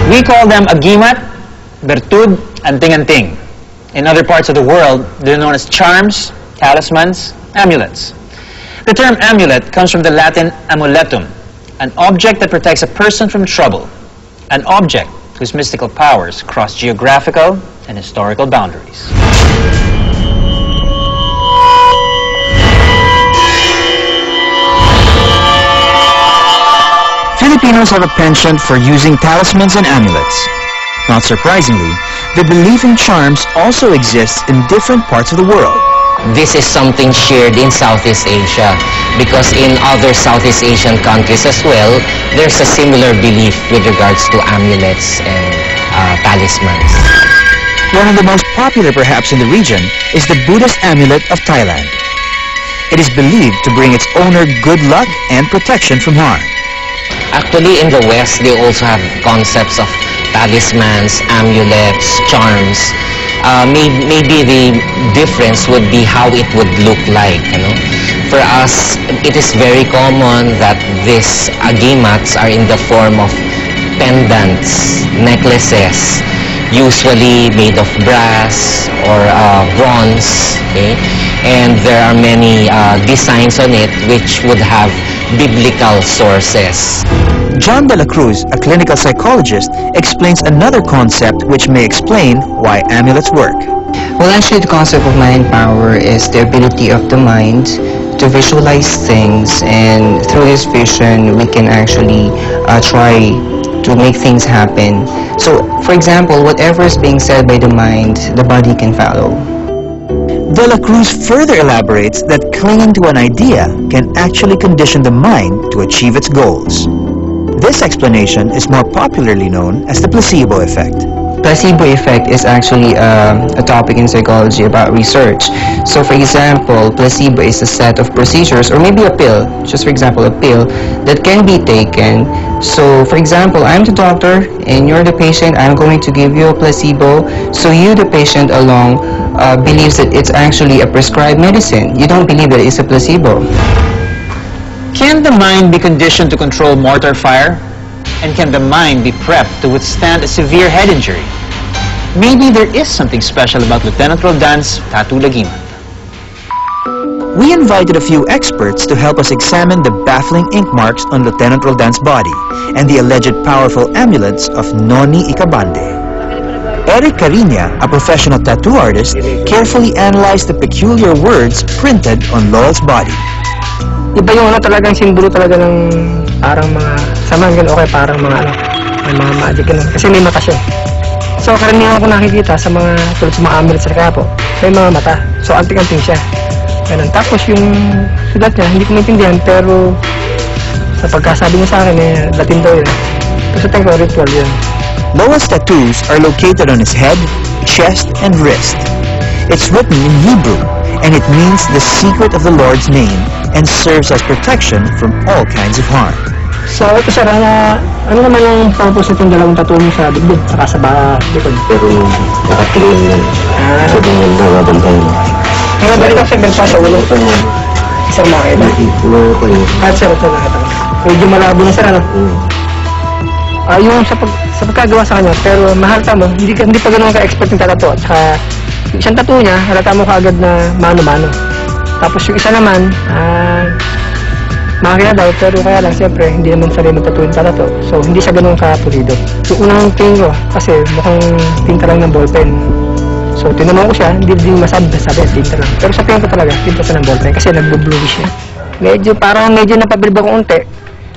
We call them agimat, bertud, and ting-anting. In other parts of the world, they're known as charms, talismans, amulets. The term amulet comes from the Latin amuletum, an object that protects a person from trouble, an object whose mystical powers cross geographical and historical boundaries. Filipinos have a penchant for using talismans and amulets. Not surprisingly, the belief in charms also exists in different parts of the world. This is something shared in Southeast Asia because in other Southeast Asian countries as well, there's a similar belief with regards to amulets and talismans. One of the most popular perhaps in the region is the Buddhist amulet of Thailand. It is believed to bring its owner good luck and protection from harm. Actually, in the West, they also have concepts of talismans, amulets, charms. Maybe the difference would be how it would look like, you know. For us, it is very common that these agimats are in the form of pendants, necklaces, usually made of brass or bronze, okay? And there are many designs on it which would have biblical sources. John de la Cruz, a clinical psychologist, explains another concept which may explain why amulets work. Well, actually, the concept of mind power is the ability of the mind to visualize things, and through this vision, we can actually try to make things happen. So, for example, whatever is being said by the mind, the body can follow. De la Cruz further elaborates that clinging to an idea can actually condition the mind to achieve its goals. This explanation is more popularly known as the placebo effect. Placebo effect is actually a topic in psychology about research. So for example, placebo is a set of procedures, or maybe a pill, just for example a pill, that can be taken. So for example, I'm the doctor and you're the patient, I'm going to give you a placebo, so you, the patient along, believes that it's actually a prescribed medicine. You don't believe that it's a placebo. Can the mind be conditioned to control mortar fire? And can the mind be prepped to withstand a severe head injury? Maybe there is something special about Lieutenant Roldan's tattoo lagimat. We invited a few experts to help us examine the baffling ink marks on Lieutenant Roldan's body and the alleged powerful amulets of Noni Ikabande. Eric Cariña, a professional tattoo artist, carefully analyzed the peculiar words printed on Lowell's body. Iba yung talagang simbolo talaga ng parang mga saman ganun, okay, parang mga mga magic ganun. Kasi may mata siya. So karaniwan ko nakikita sa mga tulad sa mga amulets sa kaya po, may mga mata. So anting-anting siya. Ganun. Tapos yung sulat niya, hindi ko maintindihan, pero sa pagkasabi niya sa akin, Latin daw yun. Kasi tingin ko ritual yun. Lowell's tattoos are located on his head, chest, and wrist. It's written in Hebrew, and it means the secret of the Lord's name and serves as protection from all kinds of harm. So ito sir, ano naman yung purpose itong dalawang tattoo mo sa dibdib saka sa likod? Pero nakatingin yan. So ganyan na nabantayan. Ngayon balik ako sa ganpa sa ulo. Isang makita. Ulo ko yun. Kahit sir, ito nakita ko. Medyo malabo na sir, ano? Yung sa pagkagawa sa kanya, pero mahalata mo, hindi pa ganoon ka-expert yung tattoo. At saka isang tattoo niya, halata mo kaagad na mano-mano. Tapos yung isa naman, makakita daw, pero kaya lang siyempre hindi naman sarili magtattoo yung tattoo. So hindi siya ganoon ka-pulido. Yung unang tingin ko, kasi mukhang tinta lang ng ballpen. So tinanong ko siya, hindi masabi tinta lang. Pero sa tingin ko talaga, tinta siya ng ballpen kasi nagbo-bluish siya. Medyo napabilib ako unti.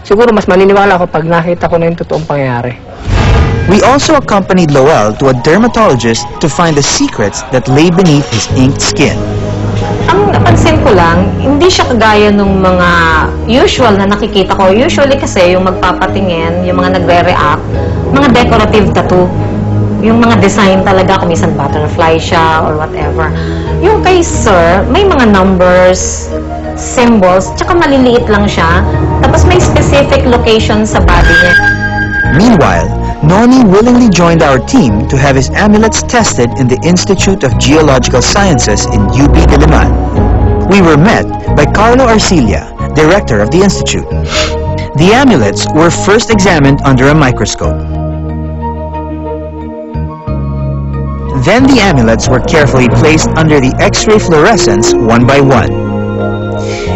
Siguro mas maniniwala ako pag nakita ko na yung totoong pangyayari. We also accompanied Lowell to a dermatologist to find the secrets that lay beneath his inked skin. Ang napansin ko lang, hindi siya kagaya ng mga usual na nakikita ko. Usually kasi yung magpapatingin, yung mga nagre-react, mga decorative tattoo. Yung mga design talaga, kung minsan butterfly siya or whatever. Yung kay Sir, may mga numbers, symbols, tsaka maliliit lang siya. Tapos may specific location sa body niya. Meanwhile, Noni willingly joined our team to have his amulets tested in the Institute of Geological Sciences in UP Diliman. We were met by Carlo Arcilla, director of the institute. The amulets were first examined under a microscope. Then the amulets were carefully placed under the X-ray fluorescence one by one.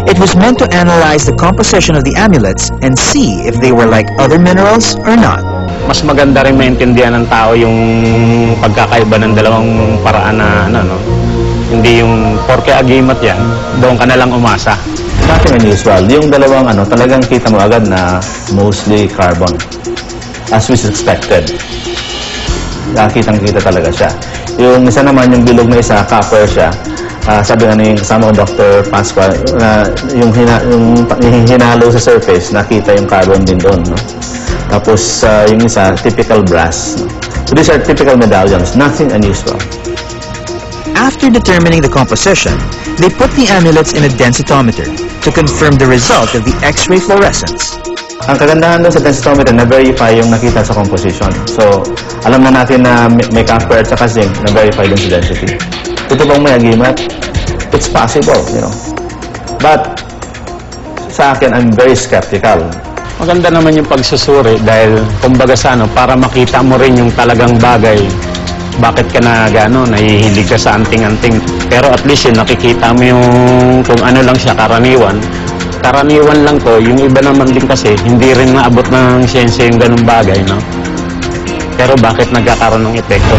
It was meant to analyze the composition of the amulets and see if they were like other minerals or not. Mas maganda rin maintindihan ng tao yung pagkakaiba ng dalawang paraan na ano, no? Hindi yung porke agimat yan, doon ka na lang umasa. Nothing unusual. Yung dalawang talagang kita mo agad na mostly carbon. As we expected. Kitang-kita talaga siya. Yung isa naman, yung bilog na isa, copper siya. Sabi nga yung kasama ko, Dr. Pascual, yung hinalo sa surface, nakita yung carbon din doon. No? Tapos yung isa, typical brass. So these are typical medallions, nothing unusual. After determining the composition, they put the amulets in a densitometer to confirm the result of the X-ray fluorescence. Ang kagandahan doon sa densitometer, na-verify yung nakita sa composition. So, alam na natin na may copper at saka zinc, na-verify din sa density. Ito bang may agimat? It's possible, you know. But, sa akin, I'm very skeptical. Maganda naman yung pagsusuri dahil kumbaga sa para makita mo rin yung talagang bagay. Bakit ka nahihilig ka sa anting-anting. Pero at least yun, nakikita mo yung kung ano lang siya, karaniwan. Karaniwan lang to, yung iba naman din kasi, hindi rin maabot ng siyensya yung ganung bagay, no? Pero bakit nagkakaroon ng epekto?